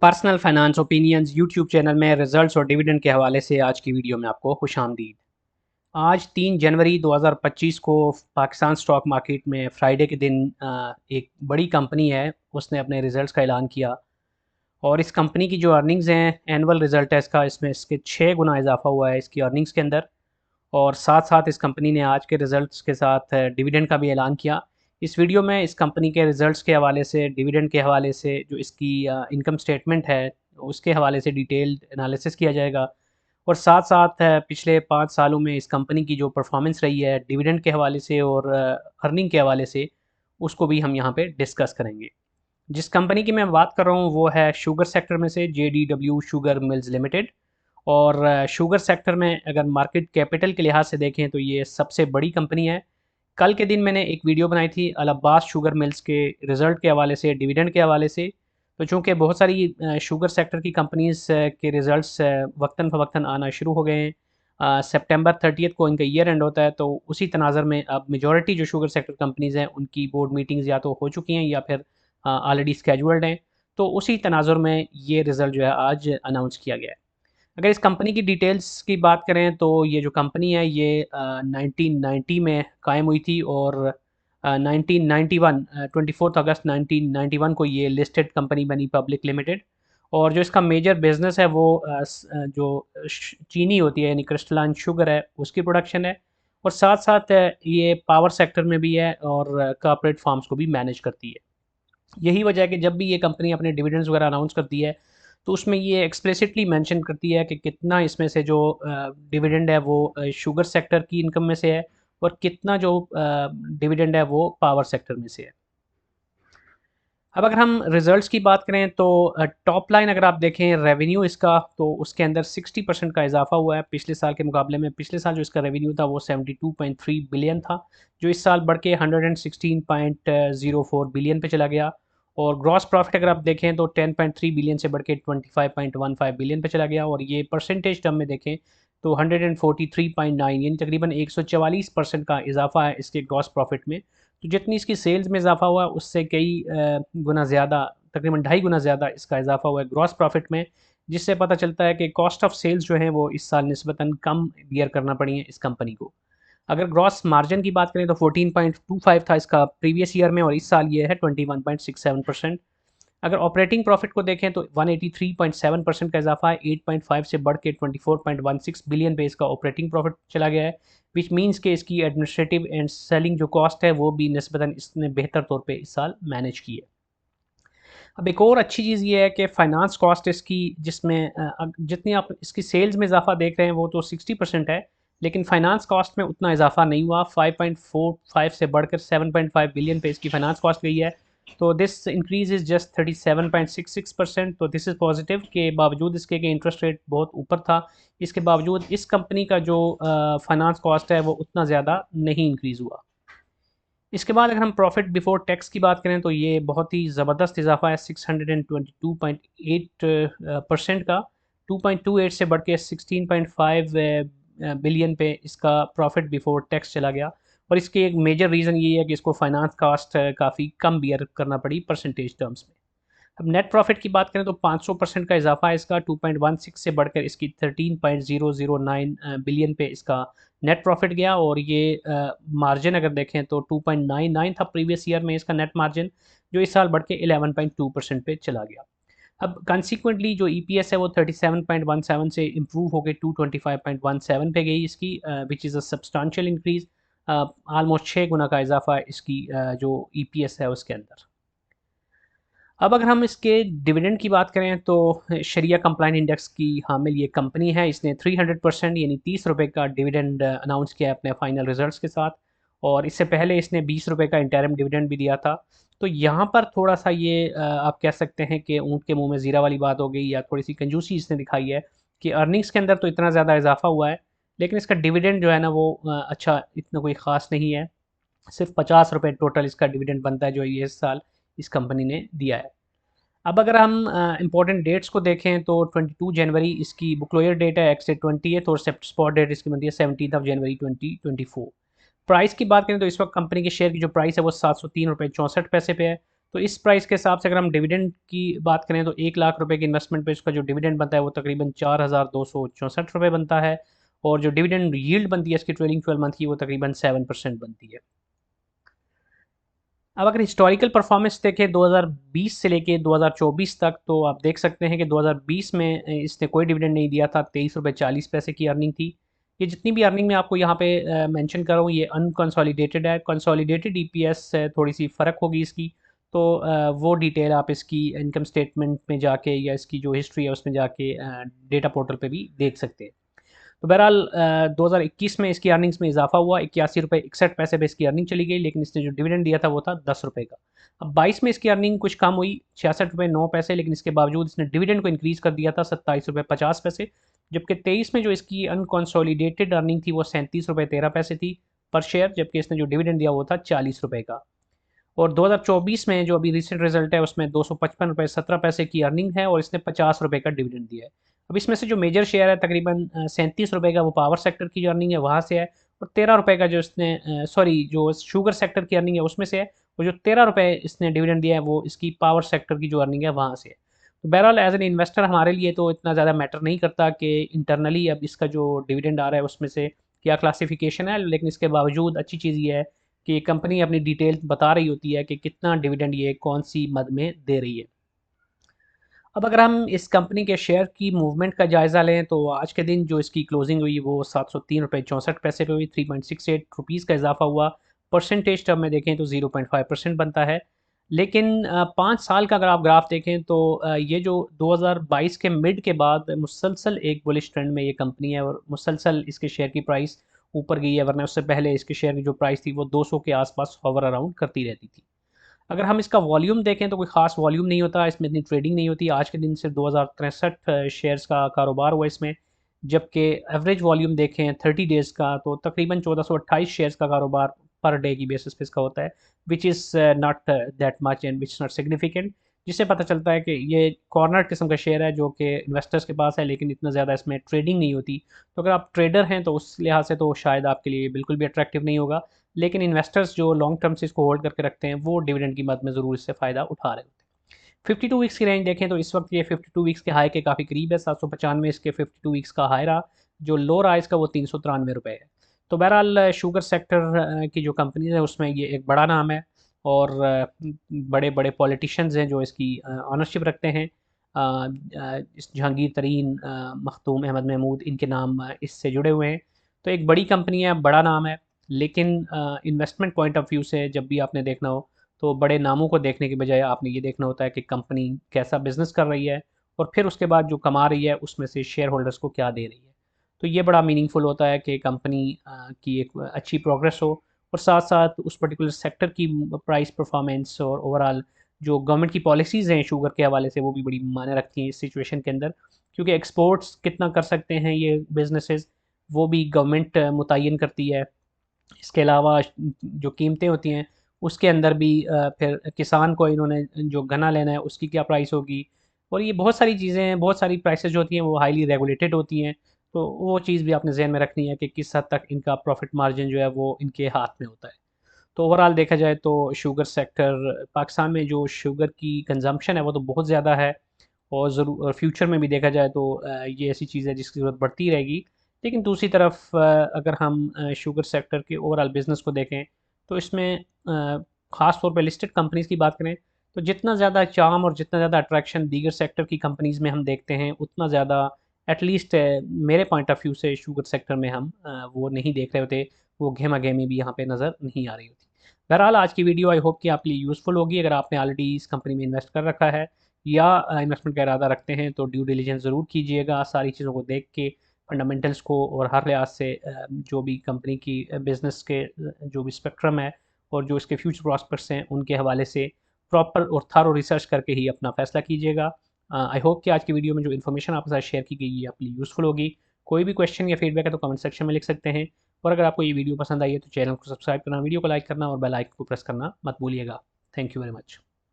Personal finance opinions YouTube channel में results और dividend के हवाले से आज की वीडियो में आपको खुशामदीद। आज 3 जनवरी 2025 को पाकिस्तान स्टॉक मार्केट में फ्राइडे के दिन एक बड़ी कंपनी है उसने अपने रिजल्ट्स का ऐलान किया। और इस कंपनी की जो अर्निंग्स हैं, एनुअल रिजल्ट है इसका, इसमें इसके 6 गुना इजाफा हुआ है इसकी अर्निंग्स के अंदर। और साथ साथ इस कंपनी ने आज के रिज़ल्ट्स के साथ डिविडेंड का भी ऐलान किया। इस वीडियो में इस कंपनी के रिज़ल्ट्स के हवाले से, डिविडेंड के हवाले से, जो इसकी इनकम स्टेटमेंट है उसके हवाले से डिटेल्ड एनालिसिस किया जाएगा। और साथ साथ पिछले 5 सालों में इस कंपनी की जो परफॉर्मेंस रही है डिविडेंड के हवाले से और अर्निंग के हवाले से, उसको भी हम यहाँ पे डिस्कस करेंगे। जिस कंपनी की मैं बात कर रहा हूँ वो है शुगर सेक्टर में से JDW शुगर मिल्स लिमिटेड। और शुगर सेक्टर में अगर मार्केट कैपिटल के लिहाज से देखें तो ये सबसे बड़ी कंपनी है। कल के दिन मैंने एक वीडियो बनाई थी अल अब्बास शुगर मिल्स के रिज़ल्ट के हवाले से, डिविडेंड के हवाले से। तो चूँकि बहुत सारी शुगर सेक्टर की कंपनीज़ के रिज़ल्ट्स वक्तन फ़वक्तन आना शुरू हो गए हैं। सितंबर 30 को इनका ईयर एंड होता है, तो उसी तनाज़र में अब मेजॉरिटी जो शुगर सेक्टर कंपनीज़ हैं उनकी बोर्ड मीटिंग्स या तो हो चुकी हैं या फिर ऑलरेडी स्केजुअल्ड हैं। तो उसी तनाज़ुर में ये रिज़ल्ट जो है आज अनाउंस किया गया है। अगर इस कंपनी की डिटेल्स की बात करें तो ये जो कंपनी है ये 1990 में कायम हुई थी। और 1991 24 अगस्त 1991 को ये लिस्टेड कंपनी बनी पब्लिक लिमिटेड। और जो इसका मेजर बिजनेस है वो जो चीनी होती है यानी क्रिस्टलाइन शुगर है उसकी प्रोडक्शन है। और साथ साथ ये पावर सेक्टर में भी है और कॉर्पोरेट फार्म्स को भी मैनेज करती है। यही वजह है कि जब भी ये कंपनी अपने डिविडेंड्स वगैरह अनाउंस करती है तो उसमें ये एक्सप्लिसिटली मेंशन करती है कि कितना इसमें से जो डिविडेंड है वो शुगर सेक्टर की इनकम में से है और कितना जो डिविडेंड है वो पावर सेक्टर में से है। अब अगर हम रिजल्ट्स की बात करें तो टॉप लाइन अगर आप देखें रेवेन्यू इसका, तो उसके अंदर 60% का इजाफा हुआ है पिछले साल के मुकाबले में। पिछले साल जो इसका रेवेन्यू था वो 72.3 बिलियन था, जो इस साल बढ़ के 116.04 बिलियन पे चला गया। और ग्रॉस प्रॉफिट अगर आप देखें तो 10.3 बिलियन से बढ़ के 25.15 बिलियन पे चला गया। और ये परसेंटेज टर्म में देखें तो 143.9 यानी तकरीबन 144% का इजाफा है इसके ग्रॉस प्रॉफिट में। तो जितनी इसकी सेल्स में इजाफा हुआ उससे कई गुना ज़्यादा, तकरीबन 2.5 गुना ज़्यादा इसका इजाफा हुआ है ग्रॉस प्रॉफिट में। जिससे पता चलता है कि कॉस्ट ऑफ सेल्स जो है वो इस साल निस्बतन कम बियर करना पड़ी है इस कंपनी को। अगर ग्रॉस मार्जिन की बात करें तो 14.25 था इसका प्रीवियस ईयर में, और इस साल ये है 21.67%। अगर ऑपरेटिंग प्रॉफिट को देखें तो 183.7% का इजाफा है, 8.5 से बढ़ के 24.16 बिलियन पे इसका ऑपरेटिंग प्रॉफिट चला गया है। विच मीन्स के इसकी एडमिनिस्ट्रेटिव एंड सेलिंग जो कॉस्ट है वो भी निस्बतन इसने बेहतर तौर पे इस साल मैनेज की है। अब एक और अच्छी चीज़ ये है कि फाइनेंस कॉस्ट इसकी, जिसमें जितनी आप इसकी सेल्स में इजाफा देख रहे हैं वो तो 60% है, लेकिन फाइनेंस कॉस्ट में उतना इजाफा नहीं हुआ। 5.45 से बढ़कर 7.5 बिलियन पे इसकी फाइनेंस कॉस्ट गई है। तो दिस इंक्रीज इज़ जस्ट 37.66%। तो दिस इज़ पॉजिटिव के बावजूद इसके कि इंटरेस्ट रेट बहुत ऊपर था, इसके बावजूद इस कंपनी का जो फाइनेंस कॉस्ट है वो उतना ज़्यादा नहीं इंक्रीज़ हुआ। इसके बाद अगर हम प्रॉफिट बिफोर टैक्स की बात करें तो ये बहुत ही ज़बरदस्त इजाफा है 622.8% का। 2.28 से बढ़ के 16.5 बिलियन पे इसका प्रॉफिट बिफोर टैक्स चला गया। और इसके एक मेजर रीज़न ये है कि इसको फाइनेंस कास्ट काफ़ी कम बियर करना पड़ी परसेंटेज टर्म्स में। अब नेट प्रॉफिट की बात करें तो 500% का इजाफा है इसका, 2.16 से बढ़कर इसकी 13.009 बिलियन पे इसका नेट प्रॉफिट गया। और ये मार्जिन अगर देखें तो 2.99 था प्रीवियस ईयर में इसका नेट मार्जिन, जो इस साल बढ़ के 11.2% पे चला गया। अब कंसिक्वेंटली जो ईपीएस है वो 37.17 से इम्प्रूव होकर 225.17 पे गई इसकी, which is a substantial increase. Almost 6 गुना का इजाफा है इसकी जो ईपीएस है उसके अंदर। अब अगर हम इसके डिविडेंड की बात करें तो शरिया कंप्लाइंट इंडेक्स की हामिल ये कंपनी है। इसने 300% यानी 30 रुपये का डिविडेंड अनाउंस किया अपने फाइनल रिजल्ट्स के साथ। और इससे पहले इसने 20 रुपये का इंटरम डिविडेंड भी दिया था। तो यहाँ पर थोड़ा सा ये आप कह सकते हैं कि ऊँट के मुंह में ज़ीरा वाली बात हो गई, या थोड़ी सी कंजूसी इसने दिखाई है कि अर्निंग्स के अंदर तो इतना ज़्यादा इजाफा हुआ है, लेकिन इसका डिविडेंड जो है ना वो अच्छा इतना कोई ख़ास नहीं है। सिर्फ 50 रुपये टोटल इसका डिविडेंड बनता है जो ये इस साल इस कंपनी ने दिया है। अब अगर हम इंपॉर्टेंट डेट्स को देखें तो 22 जनवरी इसकी बुकलोयर डेट है, एक्स 20th, और स्पॉट डेट इसकी बनती है 17 जनवरी 2024। प्राइस की बात करें तो इस वक्त कंपनी के शेयर की जो प्राइस है वो 703 रुपये 64 पैसे पे है, तो इस प्राइस के हिसाब से अगर हम डिविडेंड की बात करें तो 1 लाख रुपए की इन्वेस्टमेंट पे इसका जो डिविडेंड बनता है वो तकरीबन 4,264 रुपये बनता है, और जो डिविडेंड यील्ड बनती है इसकी ट्रेलिंग 12 मंथ की वो तकरीबन 7% बनती है। अब अगर हिस्टोरिकल परफॉर्मेंस देखें 2020 से लेके 2024 तक, तो आप देख सकते हैं कि 2020 में इसने कोई डिविडेंड नहीं दिया था, 23 रुपये 40 पैसे की अर्निंग थी। ये जितनी भी अर्निंग मैं आपको यहाँ पे मेंशन कर रहा हूँ ये अनकंसोलिडेटेड है। कंसोलिडेटेड ईपीएस थोड़ी सी फ़र्क होगी इसकी, तो वो डिटेल आप इसकी इनकम स्टेटमेंट में जाके या इसकी जो हिस्ट्री है उसमें जाके डेटा पोर्टल पे भी देख सकते हैं। तो बहरहाल 2021 में इसकी अर्निंग्स में इजाफा हुआ, 81 रुपये 61 पैसे पे इसकी अर्निंग चली गई, लेकिन इसने जो डिविडेंड दिया था वो था 10 रुपये का। अब 22 में इसकी अर्निंग कुछ कम हुई, 66 रुपये 9 पैसे, लेकिन इसके बावजूद इसने डिविडेंड को इंक्रीज़ कर दिया था 27 रुपये 50 पैसे। जबकि 23 में जो इसकी अनकॉन्सोलिडेटेड अर्निंग थी वो 37 रुपये 13 पैसे थी पर शेयर, जबकि इसने जो डिविडेंड दिया वो था 40 रुपये का। और 2024 में जो अभी रिसेंट रिजल्ट है उसमें 255 रुपये 17 पैसे की अर्निंग है और इसने 50 रुपये का डिविडेंड दिया है। अब इसमें से जो मेजर शेयर है तकरीबन 37 रुपये का वो पावर सेक्टर की जो अर्निंग है वहाँ से है, और 13 रुपये का जो इसने सॉरी जो शुगर सेक्टर की अर्निंग है उसमें से है, और जो 13 रुपये इसने डिविडेंड दिया है वो इसकी पावर सेक्टर की जो अर्निंग है वहाँ से है। तो बहरहाल एज एन इन्वेस्टर हमारे लिए तो इतना ज़्यादा मैटर नहीं करता कि इंटरनली अब इसका जो डिविडेंड आ रहा है उसमें से क्या क्लासिफिकेशन है, लेकिन इसके बावजूद अच्छी चीज़ ये है कि कंपनी अपनी डिटेल बता रही होती है कि कितना डिविडेंड ये कौन सी मद में दे रही है। अब अगर हम इस कंपनी के शेयर की मूवमेंट का जायज़ा लें तो आज के दिन जो इसकी क्लोजिंग हुई वो 703 रुपये 64 पैसे पे हुई, 3.68 रुपीज़ का इजाफा हुआ। परसेंटेज टर्म में देखें तो 0.5% बनता है। लेकिन 5 साल का अगर आप ग्राफ देखें तो ये जो 2022 के मिड के बाद मुसलसल एक बुलिश ट्रेंड में ये कंपनी है, और मुसलसल इसके शेयर की प्राइस ऊपर गई है, वरना उससे पहले इसके शेयर की जो प्राइस थी वो 200 के आसपास होवर अराउंड करती रहती थी। अगर हम इसका वॉल्यूम देखें तो कोई ख़ास वॉल्यूम नहीं होता, इसमें इतनी ट्रेडिंग नहीं होती। आज के दिन सिर्फ 2063 शेयर्स का कारोबार हुआ इसमें, जबकि एवरेज वॉल्यूम देखें 30 डेज़ का तो तकरीबन 1428 शेयर्स का कारोबार पर डे की बेसिस पे इसका होता है, which is not that much and which not significant. जिससे पता चलता है कि ये कॉर्नर किस्म का शेयर है जो कि इन्वेस्टर्स के पास है, लेकिन इतना ज़्यादा इसमें ट्रेडिंग नहीं होती। तो अगर आप ट्रेडर हैं तो उस लिहाज से तो शायद आपके लिए बिल्कुल भी अट्रैक्टिव नहीं होगा, लेकिन इन्वेस्टर्स जो लॉन्ग टर्म से इसको होल्ड करके रखते हैं वो डिविडेंड की मद में ज़रूर इससे फ़ायदा उठा रहे होते हैं। 52 वीक्स की रेंज देखें तो इस वक्त ये 52 वीक्स के हाई के काफ़ी करीब है, 795 इसके 52 वीक्स का हाई रहा। जो लो रहा इसका वो 393 रुपये है। तो बहरहाल शुगर सेक्टर की जो कंपनीज है उसमें ये एक बड़ा नाम है, और बड़े बड़े पॉलिटिशियंस हैं जो इसकी ऑनरशिप रखते हैं। इस जहांगीर तरीन, मखदूम अहमद महमूद, इनके नाम इससे जुड़े हुए हैं। तो एक बड़ी कंपनी है, बड़ा नाम है, लेकिन इन्वेस्टमेंट पॉइंट ऑफ व्यू से जब भी आपने देखना हो तो बड़े नामों को देखने के बजाय आपने ये देखना होता है कि कंपनी कैसा बिजनेस कर रही है, और फिर उसके बाद जो कमा रही है उसमें से शेयर होल्डर्स को क्या दे रही है। तो ये बड़ा मीनिंगफुल होता है कि कंपनी की एक अच्छी प्रोग्रेस हो, और साथ साथ उस पर्टिकुलर सेक्टर की प्राइस परफॉर्मेंस और ओवरऑल जो गवर्नमेंट की पॉलिसीज़ हैं शुगर के हवाले से वो भी बड़ी मायने रखती हैं इस सिचुएशन के अंदर, क्योंकि एक्सपोर्ट्स कितना कर सकते हैं ये बिजनेसेस वो भी गवर्नमेंट मुतय्यन करती है। इसके अलावा जो कीमतें होती हैं उसके अंदर भी फिर किसान को इन्होंने जो गन्ना लेना है उसकी क्या प्राइस होगी, और ये बहुत सारी चीज़ें हैं, बहुत सारी प्राइसेस जो होती हैं वो हाईली रेगुलेटेड होती हैं। तो वो चीज़ भी आपने जहन में रखनी है कि किस हद तक इनका प्रॉफिट मार्जिन जो है वो इनके हाथ में होता है। तो ओवरऑल देखा जाए तो शुगर सेक्टर पाकिस्तान में जो शुगर की कंजम्पशन है वो तो बहुत ज़्यादा है, और ज़रूर फ्यूचर में भी देखा जाए तो ये ऐसी चीज़ है जिसकी ज़रूरत बढ़ती रहेगी। लेकिन दूसरी तरफ अगर हम शुगर सेक्टर के ओवरऑल बिज़नेस को देखें तो इसमें ख़ास तौर पे लिस्टेड कंपनीज़ की बात करें तो जितना ज़्यादा चार्म और जितना ज़्यादा अट्रैक्शन दीगर सेक्टर की कंपनीज़ में हम देखते हैं उतना ज़्यादा एटलीस्ट मेरे पॉइंट ऑफ व्यू से शुगर सेक्टर में हम वो नहीं देख रहे होते, वो घेमा घेमी भी यहाँ पे नज़र नहीं आ रही होती। बहरहाल आज की वीडियो आई होप कि आपके लिए यूज़फुल होगी। अगर आपने ऑलरेडी इस कंपनी में इन्वेस्ट कर रखा है या इन्वेस्टमेंट का इरादा रखते हैं तो ड्यू डिलिजेंस ज़रूर कीजिएगा, सारी चीज़ों को देख के, फंडामेंटल्स को और हर लिहाज से जो भी कंपनी की बिज़नेस के जो भी स्पेक्ट्रम है और जो इसके फ्यूचर प्रॉस्पेक्ट्स हैं उनके हवाले से प्रॉपर और थारो रिसर्च करके ही अपना फैसला कीजिएगा। आई होप कि आज की वीडियो में जो इन्फॉर्मेशन आपके साथ शेयर की गई है आपके लिए यूज़फुल होगी। कोई भी क्वेश्चन या फीडबैक है तो कमेंट सेक्शन में लिख सकते हैं, और अगर आपको ये वीडियो पसंद आई है तो चैनल को सब्सक्राइब करना, वीडियो को लाइक करना और बेल आइकन को प्रेस करना मत भूलिएगा। Thank you very much.